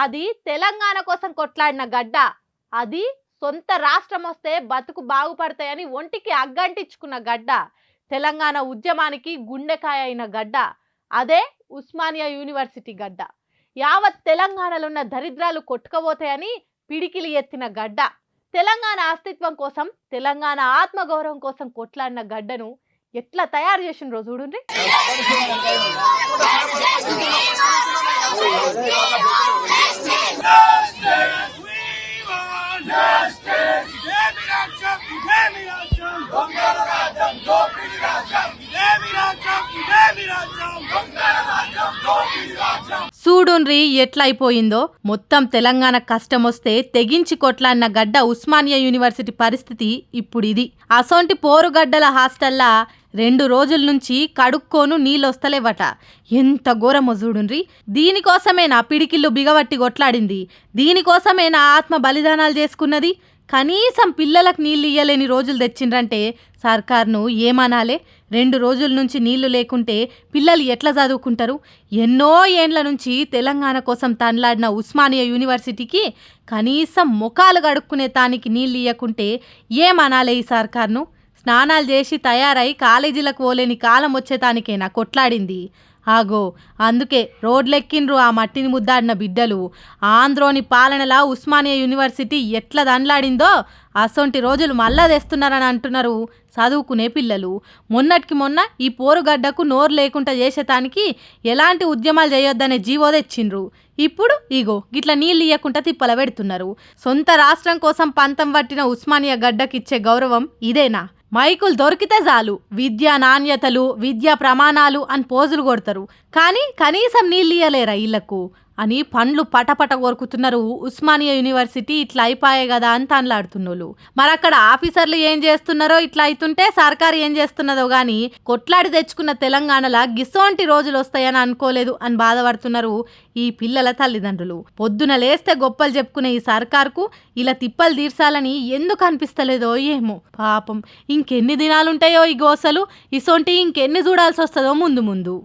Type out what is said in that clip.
అది తెలంగాణ కోసం కొట్లాడిన గడ్డ. అది సొంత రాష్ట్రం వస్తే బతుకు బాగుపడతాయని ఒంటికి అగ్గంటించుకున్న గడ్డ. తెలంగాణ ఉద్యమానికి గుండెకాయ అయిన గడ్డ. అదే ఉస్మానియా యూనివర్సిటీ గడ్డ. యావత్ తెలంగాణలో ఉన్న దరిద్రాలు కొట్టుకుపోతాయని పిడికిలి ఎత్తిన గడ్డ. తెలంగాణ అస్తిత్వం కోసం, తెలంగాణ ఆత్మగౌరవం కోసం కొట్లాడిన గడ్డను ఎట్లా తయారు చేసినరో చూడండి. చూడుండ్రి ఎట్లయిపోయిందో. మొత్తం తెలంగాణ కష్టం వస్తే తెగించి కొట్లాడిన గడ్డ ఉస్మానియా యూనివర్సిటీ పరిస్థితి ఇప్పుడు ఇది. అసొంటి పోరుగడ్డల హాస్టల్లా 2 రోజుల నుంచి కడుక్కోను నీళ్ళొస్తలేవట. ఎంత ఘోరమో చూడుండ్రి. దీనికోసమేనా పిడికిళ్ళు బిగబట్టి కొట్లాడింది? దీనికోసమేనా ఆత్మ బలిదానాలు చేసుకున్నది? కనీసం పిల్లలకు నీళ్ళు ఇయ్యలేని రోజులు తెచ్చిండ్రంటే సర్కార్ను ఏమనాలే? 2 రోజుల నుంచి నీళ్లు లేకుంటే పిల్లలు ఎట్లా చదువుకుంటారు? ఎన్నో ఏండ్ల నుంచి తెలంగాణ కోసం తనలాడిన ఉస్మానియా యూనివర్సిటీకి కనీసం ముఖాలు గడుక్కునే తానికి నీళ్ళు ఇయ్యకుంటే ఏమనాలే ఈ సర్కార్ను? స్నానాలు చేసి తయారై కాలేజీలకు పోలేని కాలం వచ్చేతానికేనా కొట్లాడింది? ఆగో అందుకే రోడ్లెక్కిండ్రు ఆ మట్టిని ముద్దాడిన బిడ్డలు. ఆంధ్రోని పాలనలా ఉస్మానియా యూనివర్సిటీ ఎట్లా దండ్లాడిందో అసొంటి రోజులు మళ్ళా తెస్తున్నారని అంటున్నారు చదువుకునే పిల్లలు. మొన్నటికి మొన్న ఈ పోరుగడ్డకు నోరు లేకుండా చేసేటానికి ఎలాంటి ఉద్యమాలు చేయొద్దనే జీవో తెచ్చిండ్రు. ఇప్పుడు ఇగో గిట్ల నీళ్ళు ఇయ్యకుండా తిప్పల పెడుతున్నారు. సొంత రాష్ట్రం కోసం పంతం పట్టిన ఉస్మానియా గడ్డకిచ్చే గౌరవం ఇదేనా? మైకులు దొరికితే చాలు విద్యా నాణ్యతలు, విద్యా ప్రమాణాలు అని పోజులు కొడతారు. కానీ కనీసం నీళ్ళు ఇయ్యలేరా ఇళ్లకు అని పండ్లు పటపట కొరుకుతున్నారు. ఉస్మానియా యూనివర్సిటీ ఇట్లా అయిపోయాయి కదా అని తనలాడుతున్నోళ్ళు. మరి అక్కడ ఆఫీసర్లు ఏం చేస్తున్నారో ఇట్లా అవుతుంటే సర్కారు ఏం చేస్తున్నదో గాని కొట్లాడి తెచ్చుకున్న తెలంగాణలా గిసోంటి రోజులు వస్తాయని అనుకోలేదు అని బాధపడుతున్నారు ఈ పిల్లల తల్లిదండ్రులు. పొద్దున లేస్తే గొప్పలు చెప్పుకునే ఈ సర్కార్కు ఇలా తిప్పలు తీర్చాలని ఎందుకు అనిపిస్తలేదో ఏమో పాపం. ఇంకెన్ని దినాలుంటాయో ఈ గోసలు. ఇసోంటి ఇంకెన్ని చూడాల్సి వస్తుందో ముందు ముందు.